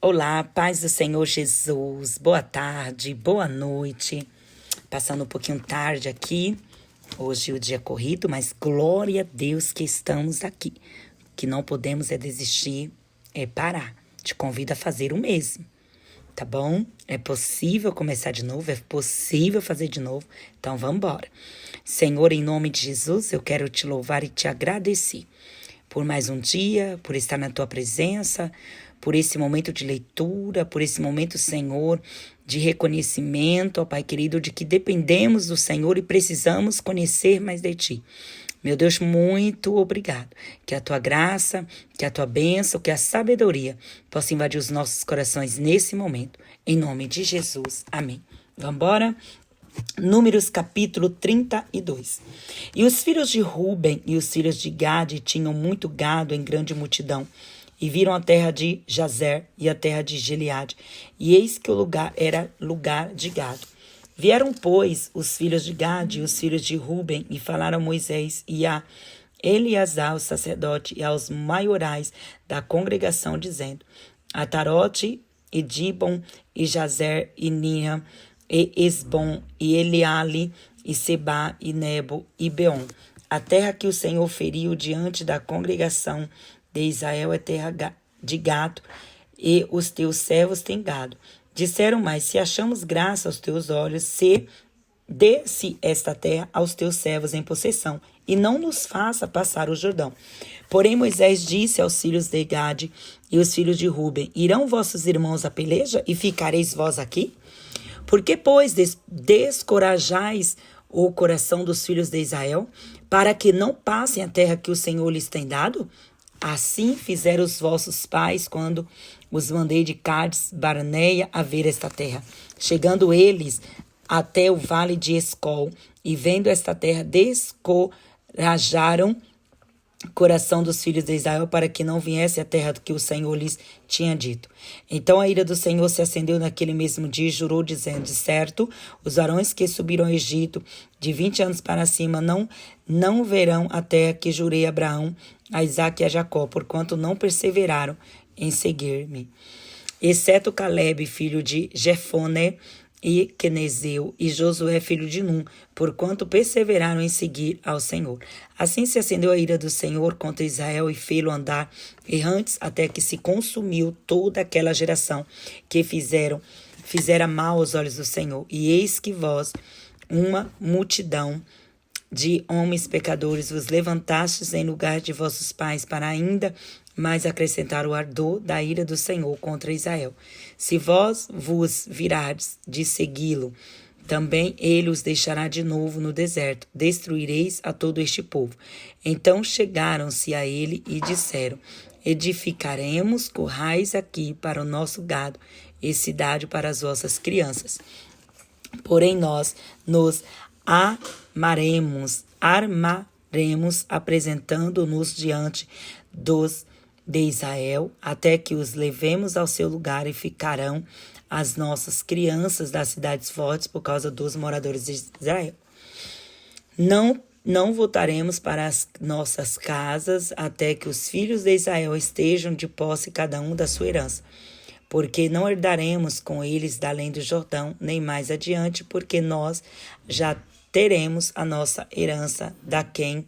Olá, paz do Senhor Jesus, boa tarde, boa noite. Passando um pouquinho tarde aqui, hoje o dia é corrido, mas glória a Deus que estamos aqui. O que não podemos é desistir, é parar. Te convido a fazer o mesmo, tá bom? É possível começar de novo, é possível fazer de novo, então vamos embora. Senhor, em nome de Jesus, eu quero te louvar e te agradecer por mais um dia, por estar na tua presença, por esse momento de leitura, por esse momento, Senhor, de reconhecimento, ó Pai querido, de que dependemos do Senhor e precisamos conhecer mais de Ti. Meu Deus, muito obrigado. Que a Tua graça, que a Tua bênção, que a sabedoria possa invadir os nossos corações nesse momento. Em nome de Jesus. Amém. Vamos embora? Números capítulo 32. E os filhos de Ruben e os filhos de Gade tinham muito gado em grande multidão, e viram a terra de Jazer e a terra de Gileade, e eis que o lugar era lugar de gado. Vieram, pois, os filhos de Gade e os filhos de Ruben, e falaram a Moisés e a Eleazar, o sacerdote, e aos maiorais da congregação, dizendo: Atarote, e Dibon, e Jazer, e Nia, e Esbom, e Eleale, e Seba, e Nebo, e Beon. A terra que o Senhor feriu diante da congregação de Israel é terra de gado, e os teus servos têm gado. Disseram mais: se achamos graça aos teus olhos, dê-se esta terra aos teus servos em possessão, e não nos faça passar o Jordão. Porém Moisés disse aos filhos de Gade e os filhos de Ruben: irão vossos irmãos à peleja, e ficareis vós aqui? Por que, pois, descorajais o coração dos filhos de Israel, para que não passem a terra que o Senhor lhes tem dado? Assim fizeram os vossos pais quando os mandei de Cádiz Barneia a ver esta terra. Chegando eles até o vale de Escol, e vendo esta terra, descorajaram o coração dos filhos de Israel para que não viesse a terra que o Senhor lhes tinha dito. Então a ira do Senhor se acendeu naquele mesmo dia e jurou, dizendo: de certo, os varões que subiram ao Egito de 20 anos para cima não verão a terra que jurei a Abraão, a Isaque e a Jacó, porquanto não perseveraram em seguir-me. Exceto Calebe, filho de Jefone, e Quenezeu, e Josué, filho de Num, porquanto perseveraram em seguir ao Senhor. Assim se acendeu a ira do Senhor contra Israel, e fê-lo andar errantes, até que se consumiu toda aquela geração que fizera mal aos olhos do Senhor. E eis que vós, uma multidão de homens pecadores, vos levantastes em lugar de vossos pais, para ainda mais acrescentar o ardor da ira do Senhor contra Israel. Se vós vos virardes de segui-lo, também ele os deixará de novo no deserto. Destruireis a todo este povo. Então chegaram-se a ele e disseram: edificaremos currais aqui para o nosso gado e cidade para as vossas crianças. Porém nós nos armaremos, apresentando-nos diante de Israel, até que os levemos ao seu lugar, e ficarão as nossas crianças das cidades fortes por causa dos moradores de Israel. Não voltaremos para as nossas casas até que os filhos de Israel estejam de posse cada um da sua herança, porque não herdaremos com eles da além do Jordão, nem mais adiante, porque nós já teremos a nossa herança daquém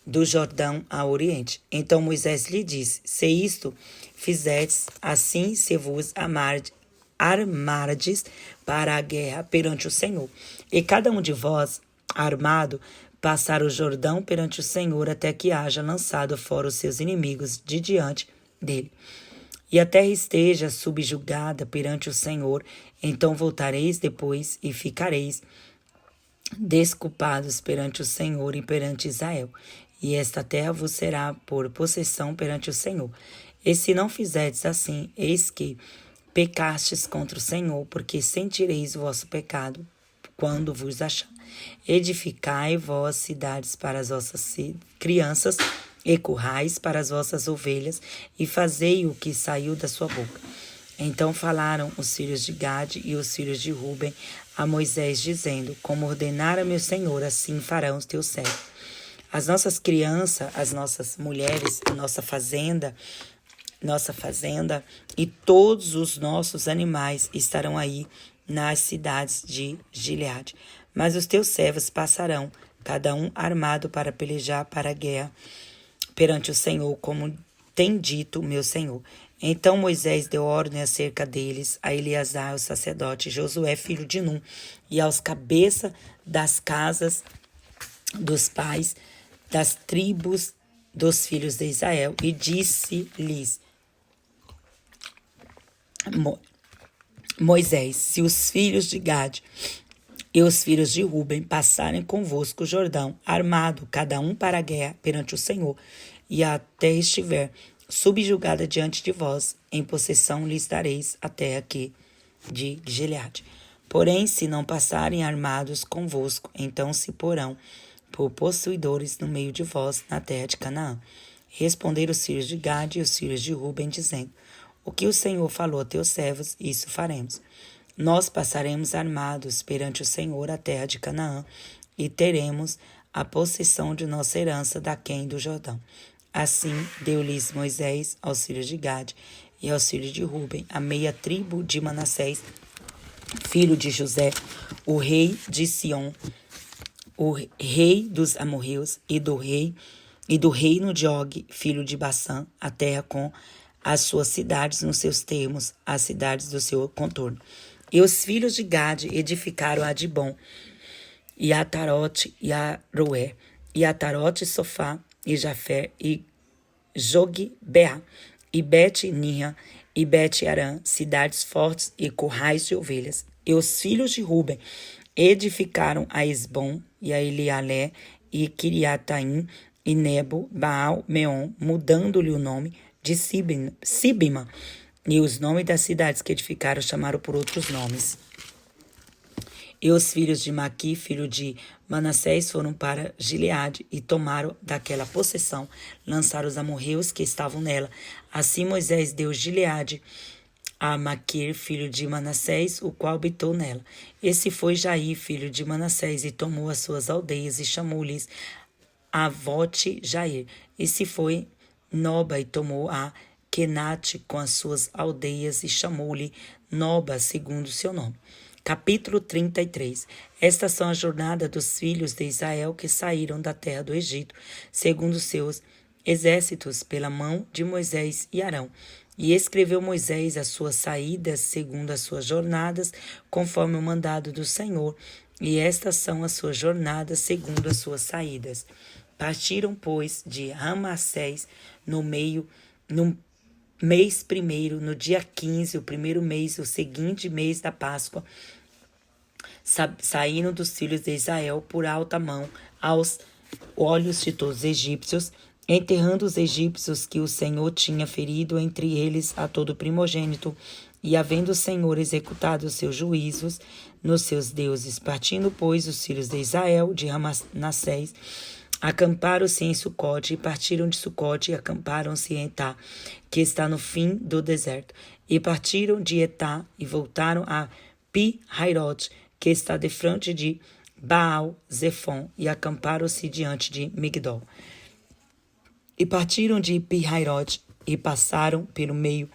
do Jordão ao Oriente. Então Moisés lhe disse: se isto fizerdes, assim se vos armardes para a guerra perante o Senhor. E cada um de vós, armado, passar o Jordão perante o Senhor, até que haja lançado fora os seus inimigos de diante dele. E a terra esteja subjugada perante o Senhor, então voltareis depois e ficareis desculpados perante o Senhor e perante Israel. E esta terra vos será por possessão perante o Senhor. E se não fizerdes assim, eis que pecastes contra o Senhor, porque sentireis o vosso pecado quando vos achar. Edificai vós cidades para as vossas crianças, e currais para as vossas ovelhas, e fazei o que saiu da sua boca. Então falaram os filhos de Gade e os filhos de Ruben a Moisés, dizendo: como ordenara meu Senhor, assim farão os teus servos. As nossas crianças, as nossas mulheres, a nossa fazenda, nossa fazenda e todos os nossos animais estarão aí nas cidades de Gileade. Mas os teus servos passarão, cada um armado para pelejar para a guerra perante o Senhor, como tem dito meu Senhor. Então Moisés deu ordem acerca deles a Eleazar, o sacerdote, Josué, filho de Num, e aos cabeças das casas dos pais das tribos dos filhos de Israel, e disse-lhes Moisés: se os filhos de Gade e os filhos de Ruben passarem convosco o Jordão, armado, cada um para a guerra perante o Senhor, e a terra estiver subjugada diante de vós, em possessão lhes dareis a terra aqui de Gileade. Porém, se não passarem armados convosco, então se porão por possuidores no meio de vós na terra de Canaã. Responderam os filhos de Gade e os filhos de Ruben, dizendo: o que o Senhor falou a teus servos, isso faremos. Nós passaremos armados perante o Senhor a terra de Canaã, e teremos a possessão de nossa herança daquém do Jordão. Assim deu-lhes Moisés aos filhos de Gade e aos filhos de Ruben, a meia tribo de Manassés, filho de José, o rei de Sion, o rei dos amorreus, e do reino de Og, filho de Bassã, a terra com as suas cidades nos seus termos, as cidades do seu contorno. E os filhos de Gade edificaram Adibom, e Atarote, e Aroé, e Atarote, Sofá, e Jafé, e Jogbeá, e Bet-Nia, e Bet-Arã, cidades fortes e currais de ovelhas. E os filhos de Ruben edificaram a Esbom, e a Elealé, e Kiriataim, e Nebo, Baal, Meon, mudando-lhe o nome de Sibima, e os nomes das cidades que edificaram chamaram por outros nomes. E os filhos de Maqui, filho de Manassés, foram para Gileade e tomaram daquela possessão, lançaram os amorreus que estavam nela. Assim Moisés deu Gileade a Maquir, filho de Manassés, o qual habitou nela. Esse foi Jair, filho de Manassés, e tomou as suas aldeias e chamou-lhes Avote Jair. Esse foi Noba, e tomou a Kenate com as suas aldeias e chamou-lhe Noba, segundo seu nome. Capítulo 33. Estas são as jornadas dos filhos de Israel que saíram da terra do Egito, segundo seus exércitos, pela mão de Moisés e Arão. E escreveu Moisés as suas saídas, segundo as suas jornadas, conforme o mandado do Senhor. E estas são as suas jornadas, segundo as suas saídas. Partiram, pois, de Ramassés no mês primeiro, no dia 15, o primeiro mês, o seguinte mês da Páscoa, saíram dos filhos de Israel por alta mão aos olhos de todos os egípcios, enterrando os egípcios que o Senhor tinha ferido, entre eles a todo primogênito, e havendo o Senhor executado os seus juízos nos seus deuses. Partindo, pois, os filhos de Israel de Manassés, acamparam-se em Sucote, e partiram de Sucote e acamparam-se em Etá, que está no fim do deserto. E partiram de Etá e voltaram a Pi-Hairote, que está defronte de Baal-Zefon, e acamparam-se diante de Migdol. E partiram de Pi-Hairote e passaram pelo meio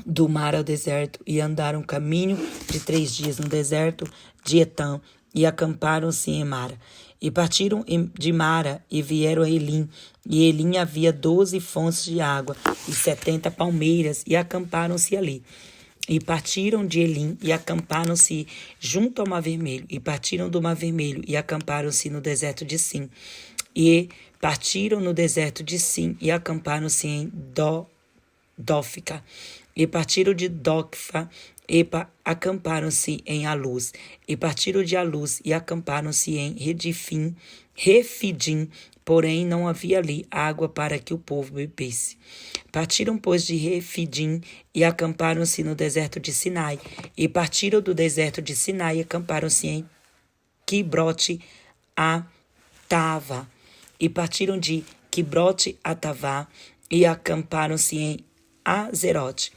do mar ao deserto, e andaram caminho de 3 dias no deserto de Etã, e acamparam-se em Mara. E partiram de Mara e vieram a Elim. E Elim havia 12 fontes de água e 70 palmeiras, e acamparam-se ali. E partiram de Elim e acamparam-se junto ao Mar Vermelho. E partiram do Mar Vermelho e acamparam-se no deserto de Sim. E partiram no deserto de Sim e acamparam-se em Dófica. E partiram de Dófica e acamparam-se em Aluz. E partiram de Aluz e acamparam-se em Refidim, porém não havia ali água para que o povo bebesse. Partiram, pois, de Refidim e acamparam-se no deserto de Sinai. E partiram do deserto de Sinai e acamparam-se em Quibrote Atava. E partiram de Quibrote Atavá e acamparam-se em Azerote.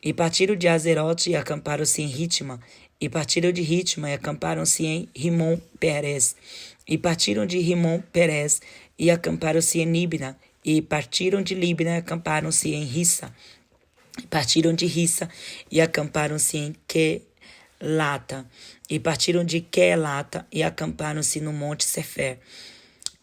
E partiram de Azerote e acamparam-se em Ritma. E partiram de Ritma e acamparam-se em Rimon-Perez. E partiram de Rimon-Perez e acamparam-se em Nibna. E partiram de Libna e acamparam-se em Rissa. Partiram de Rissa e acamparam-se em Quelata. E partiram de Quelata e acamparam-se no monte Sefer.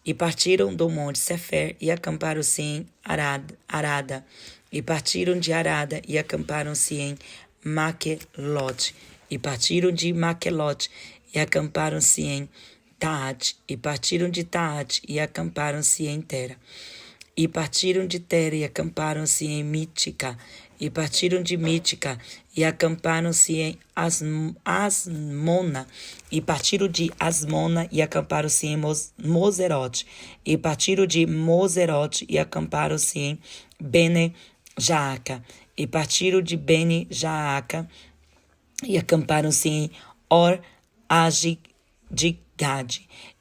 E partiram do monte Sefer e acamparam-se em Arada. E partiram de Arada e acamparam-se em Maquelote. E partiram de Maquelote e acamparam-se em Taate. E partiram de Taate e acamparam-se em Tera. E partiram de Tera e acamparam-se em Mítica. E partiram de Mítica e acamparam-se em Asmona. E partiram de Asmona e acamparam-se em Moserote. E partiram de Moserote e acamparam-se em Bene-Jaaca. E partiram de Bene-Jaaca e acamparam-se em Or-Agigade.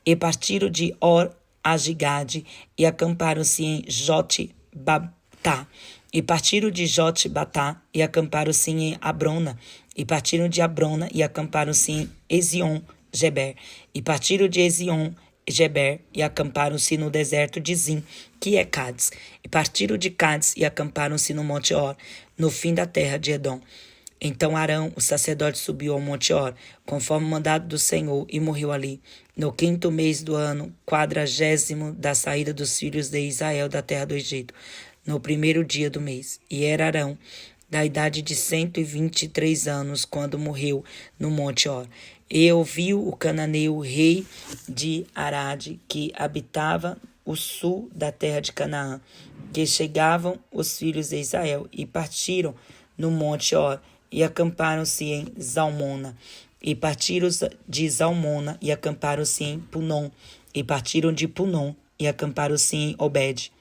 E partiram de Or-Agigade e acamparam-se em Jotbatá. E partiram de Jotbatá e acamparam-se em Abrona. E partiram de Abrona e acamparam-se em Ezion-Geber. E partiram de Ezion-Geber e acamparam-se no deserto de Zim, que é Cádiz. E partiram de Cádiz e acamparam-se no Monte Or, no fim da terra de Edom. Então Arão, o sacerdote, subiu ao Monte Or, conforme o mandado do Senhor, e morreu ali, no 5º mês do ano 40º da saída dos filhos de Israel da terra do Egito, no 1º dia do mês. E era Arão da idade de 123 anos, quando morreu no Monte Or. E ouviu o cananeu, rei de Arade, que habitava o sul da terra de Canaã, que chegavam os filhos de Israel, e partiram no Monte Or, e acamparam-se em Zalmona. E partiram de Zalmona, e acamparam-se em Punom. E partiram de Punom, e acamparam-se em Obete.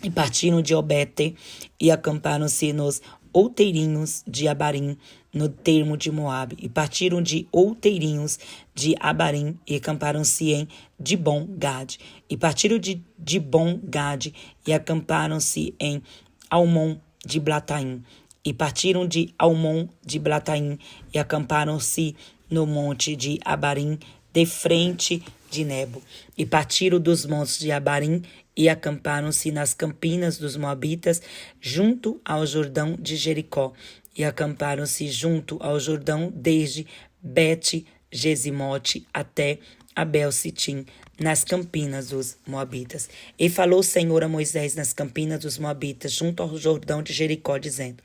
E partiram de Obete, e acamparam-se nos outeirinhos de Abarim, no termo de Moabe. E partiram de outeirinhos de Abarim, e acamparam-se em Dibon-Gade. E partiram de Dibon-Gade, e acamparam-se em Almon de Blataim. E partiram de Almon de Blataim, e acamparam-se no monte de Abarim, de frente de Nebo. E partiram dos montes de Abarim, e acamparam-se nas campinas dos Moabitas, junto ao Jordão de Jericó. E acamparam-se junto ao Jordão, desde Bet-Gesimote até Abel-Sitim, nas campinas dos Moabitas. E falou o Senhor a Moisés nas campinas dos Moabitas, junto ao Jordão de Jericó, dizendo: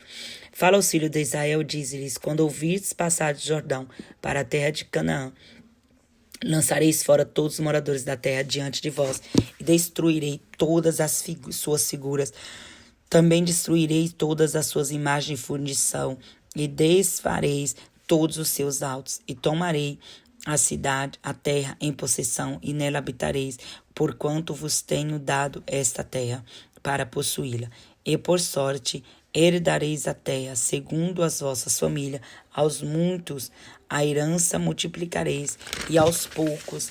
Fala aos filhos de Israel, dize-lhes: quando ouvirdes passar de Jordão para a terra de Canaã, lançareis fora todos os moradores da terra diante de vós, e destruirei todas as suas figuras. Também destruirei todas as suas imagens de fundição, e desfareis todos os seus altos, e tomarei a cidade, a terra, em possessão, e nela habitareis, porquanto vos tenho dado esta terra para possuí-la. E por sorte herdareis a terra, segundo as vossas famílias, aos muitos a herança multiplicareis, e aos poucos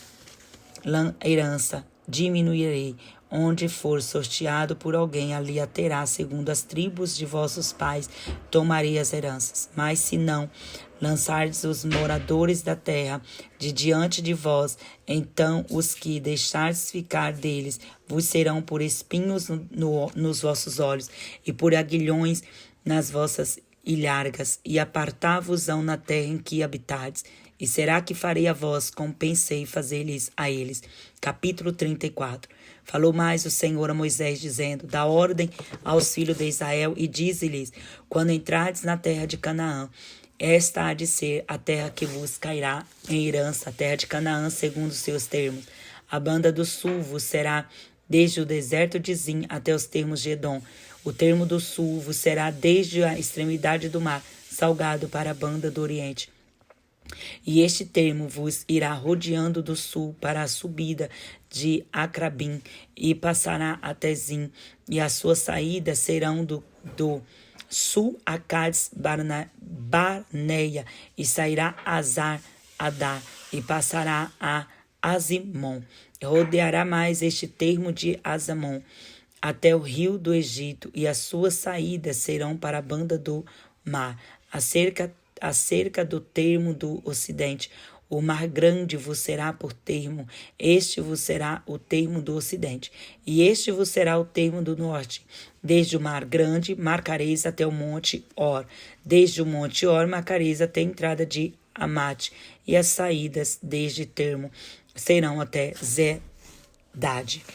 a herança diminuirei. Onde for sorteado por alguém, ali a terá, segundo as tribos de vossos pais, tomarei as heranças. Mas se não lançardes os moradores da terra de diante de vós, então os que deixardes ficar deles vos serão por espinhos nos vossos olhos, e por aguilhões nas vossas ilhargas, e apartar-vos-ão na terra em que habitardes. E será que farei a vós como pensei fazer-lhes a eles? Capítulo 34. Falou mais o Senhor a Moisés, dizendo: dá ordem aos filhos de Israel e dize-lhes: quando entrardes na terra de Canaã, esta há de ser a terra que vos cairá em herança, a terra de Canaã, segundo os seus termos. A banda do sul vos será desde o deserto de Zim até os termos de Edom. O termo do sul vos será desde a extremidade do mar salgado para a banda do oriente. E este termo vos irá rodeando do sul para a subida de Acrabim, e passará até Zim, e as suas saídas serão do sul a Cádiz Barneia, e sairá Azar Adar, e passará a Azimon. Rodeará mais este termo de Azamon até o rio do Egito, e as suas saídas serão para a banda do mar, acerca do termo do ocidente. O mar grande vos será por termo, este vos será o termo do ocidente, e este vos será o termo do norte. Desde o mar grande marcareis até o monte Or, desde o monte Or marcareis até a entrada de Amate, e as saídas desde termo serão até Zedade.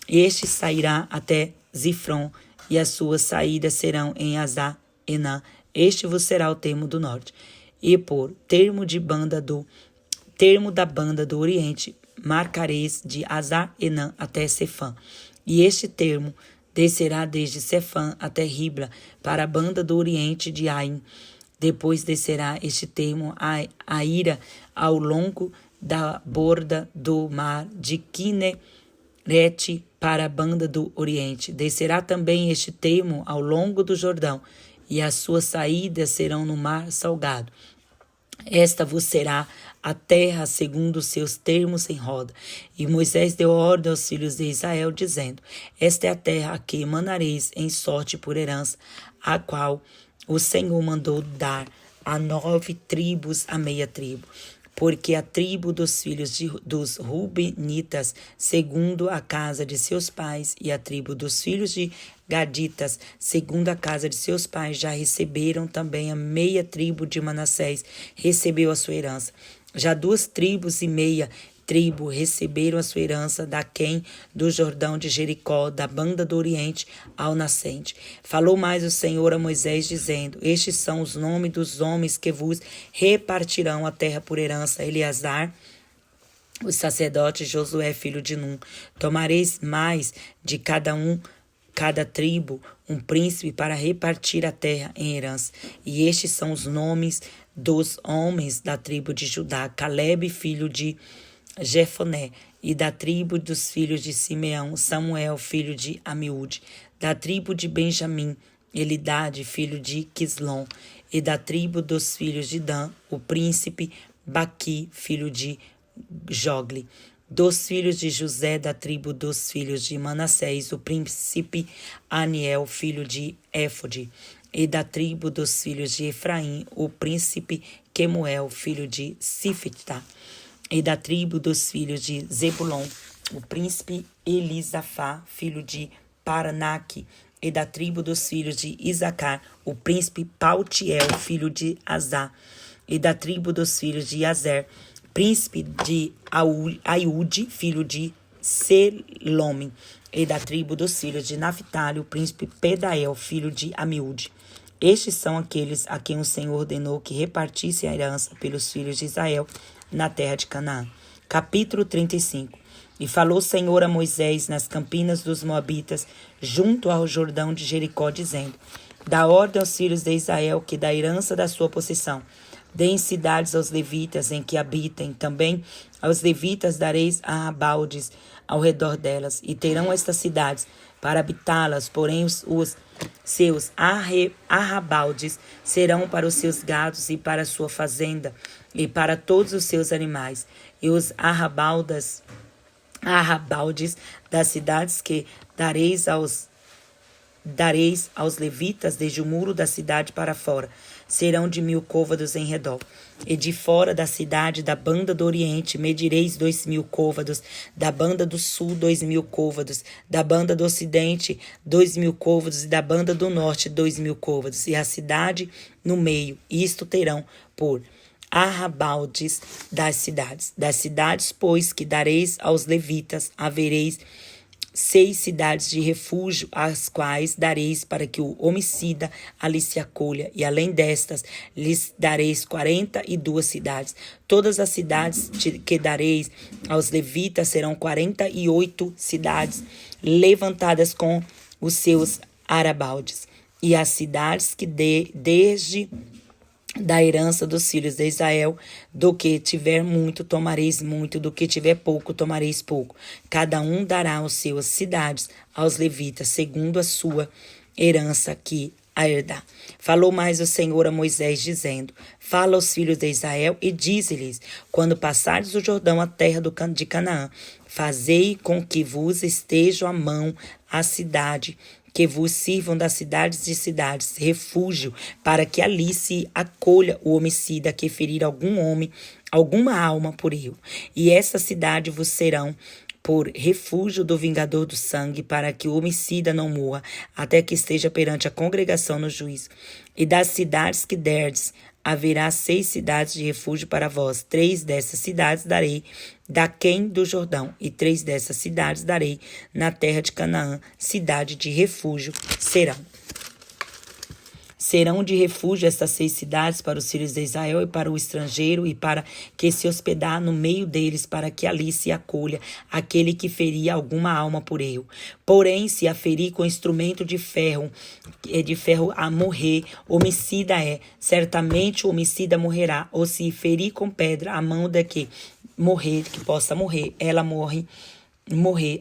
Este sairá até Zifron, e as suas saídas serão em Azar-Enã. Este vos será o termo do norte. E por termo da banda do oriente, marcareis de Azar-Enã até Sefã. E este termo descerá desde Sefã até Ribla, para a banda do oriente de Aim. Depois descerá este termo a Ira ao longo da borda do mar de Quinerete, para a banda do oriente. Descerá também este termo ao longo do Jordão, e as suas saídas serão no mar salgado. Esta vos será a terra segundo os seus termos em roda. E Moisés deu ordem aos filhos de Israel, dizendo: Esta é a terra a que emanareis em sorte por herança, a qual o Senhor mandou dar a 9 tribos, a meia tribo. Porque a tribo dos filhos dos Rubenitas, segundo a casa de seus pais, e a tribo dos filhos de Gaditas, segundo a casa de seus pais, já receberam também a meia tribo de Manassés, recebeu a sua herança. Já 2 tribos e meia tribo receberam a sua herança daquém do Jordão de Jericó, da banda do Oriente ao nascente. Falou mais o Senhor a Moisés, dizendo: Estes são os nomes dos homens que vos repartirão a terra por herança: Eleazar, o sacerdote, Josué, filho de Num. Tomareis mais de cada tribo, um príncipe para repartir a terra em herança. E estes são os nomes dos homens da tribo de Judá: Calebe, filho de Jefoné, e da tribo dos filhos de Simeão, Samuel, filho de Amiúde. Da tribo de Benjamim, Elidade, filho de Quislom. E da tribo dos filhos de Dan, o príncipe Baqui, filho de Jogli. Dos filhos de José, da tribo dos filhos de Manassés, o príncipe Aniel, filho de Éfode. E da tribo dos filhos de Efraim, o príncipe Quemuel, filho de Sifita. E da tribo dos filhos de Zebulon, o príncipe Elisafá, filho de Paranaque. E da tribo dos filhos de Isacar, o príncipe Paltiel, filho de Azá. E da tribo dos filhos de Azer, príncipe de Aiude, filho de Selome. E da tribo dos filhos de Naphtali, o príncipe Pedael, filho de Amiúde. Estes são aqueles a quem o Senhor ordenou que repartisse a herança pelos filhos de Israel na terra de Canaã. Capítulo 35. E falou o Senhor a Moisés nas campinas dos Moabitas, junto ao Jordão de Jericó, dizendo: Dá ordem aos filhos de Israel que da herança da sua possessão deem cidades aos levitas em que habitem. Também aos levitas dareis arrabaldes ao redor delas, e terão estas cidades para habitá-las, porém os seus arrabaldes serão para os seus gados e para a sua fazenda e para todos os seus animais. E os arrabaldes das cidades que dareis aos levitas desde o muro da cidade para fora serão de 1000 côvados em redor. E de fora da cidade, da banda do oriente, medireis 2000 côvados, da banda do sul 2000 côvados, da banda do ocidente 2000 côvados, e da banda do norte 2000 côvados, e a cidade no meio. Isto terão por arrabaldes das cidades. Das cidades, pois, que dareis aos levitas, havereis 6 cidades de refúgio, as quais dareis para que o homicida ali se acolha, e além destas, lhes dareis 42 cidades. Todas as cidades que dareis aos levitas serão 48 cidades, levantadas com os seus arrabaldes. E as cidades que desde da herança dos filhos de Israel, do que tiver muito, tomareis muito, do que tiver pouco, tomareis pouco. Cada um dará as suas cidades aos levitas, segundo a sua herança que a herdar. Falou mais o Senhor a Moisés, dizendo: Fala aos filhos de Israel e dize-lhes: Quando passardes o Jordão, a terra de Canaã, fazei com que vos estejam à mão a cidade que vos sirvam das cidades de cidades, refúgio, para que ali se acolha o homicida que ferir algum homem, alguma alma por eu. E essa cidade vos serão por refúgio do vingador do sangue, para que o homicida não morra, até que esteja perante a congregação no juízo. E das cidades que derdes, haverá 6 cidades de refúgio para vós. 3 dessas cidades darei daquém do Jordão, e 3 dessas cidades darei na terra de Canaã, cidade de refúgio serão. Serão de refúgio estas 6 cidades para os filhos de Israel e para o estrangeiro, e para que se hospedar no meio deles, para que ali se acolha aquele que ferir alguma alma por eu. Porém, se a ferir com instrumento de ferro a morrer, homicida é, certamente o homicida morrerá. Ou se ferir com pedra a mão da que possa morrer, ela morrer,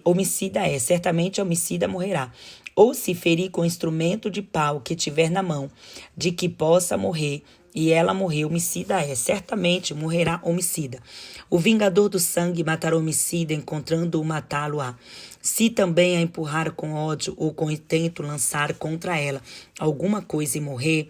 homicida é, certamente a homicida morrerá. Ou se ferir com instrumento de pau que tiver na mão, de que possa morrer, e ela morrer, homicida é, certamente morrerá homicida. O vingador do sangue matará o homicida, encontrando-o matá-lo-á. Se também a empurrar com ódio ou com intento lançar contra ela alguma coisa e morrer,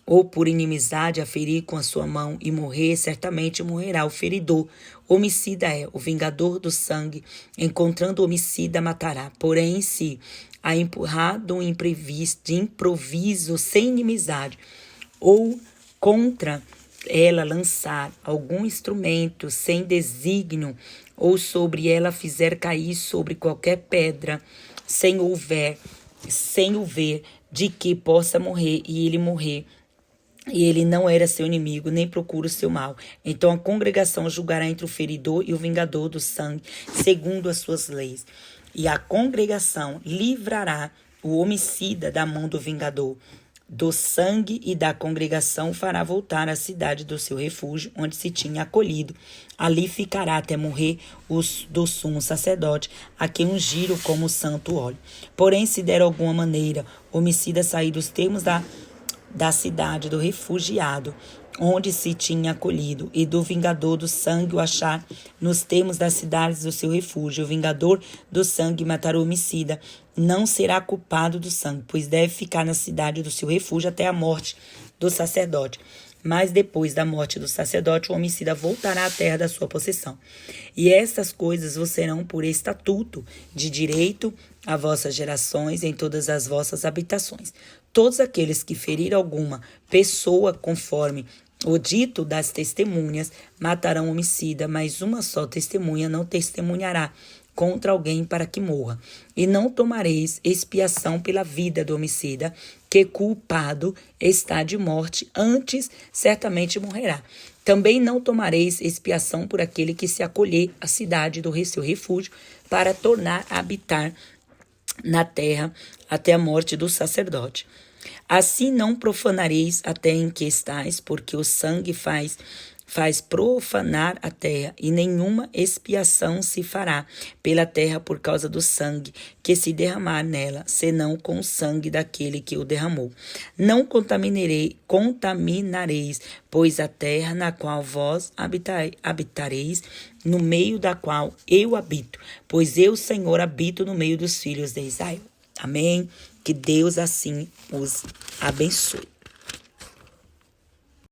ou por inimizade a ferir com a sua mão e morrer, certamente morrerá o feridor. Homicida é, o vingador do sangue, encontrando o homicida matará. Porém, se a empurrar de improviso, sem inimizade, ou contra ela lançar algum instrumento sem desígnio, ou sobre ela fizer cair sobre qualquer pedra, sem o ver de que possa morrer, e ele morrer, e ele não era seu inimigo, nem procura o seu mal. Então a congregação julgará entre o feridor e o vingador do sangue, segundo as suas leis. E a congregação livrará o homicida da mão do vingador do sangue, e da congregação fará voltar à cidade do seu refúgio, onde se tinha acolhido. Ali ficará até morrer do sumo sacerdote, a quem ungiram como santo óleo. Porém, se der alguma maneira o homicida sair dos termos da cidade do refugiado, onde se tinha acolhido, e do vingador do sangue o achar nos termos das cidades do seu refúgio, o vingador do sangue matará o homicida, não será culpado do sangue, pois deve ficar na cidade do seu refúgio até a morte do sacerdote. Mas depois da morte do sacerdote, o homicida voltará à terra da sua possessão. E estas coisas vos serão por estatuto de direito a vossas gerações em todas as vossas habitações. Todos aqueles que ferir alguma pessoa conforme o dito das testemunhas matarão o homicida, mas uma só testemunha não testemunhará contra alguém para que morra. E não tomareis expiação pela vida do homicida, que culpado está de morte, antes certamente morrerá. Também não tomareis expiação por aquele que se acolher à cidade do seu refúgio, para tornar a habitar na terra até a morte do sacerdote. Assim não profanareis a terra em que estáis, porque o sangue faz profanar a terra, e nenhuma expiação se fará pela terra por causa do sangue que se derramar nela, senão com o sangue daquele que o derramou. Não contaminareis, pois a terra na qual vós habitareis, no meio da qual eu habito, pois eu, Senhor, habito no meio dos filhos de Israel. Amém? Que Deus assim os abençoe.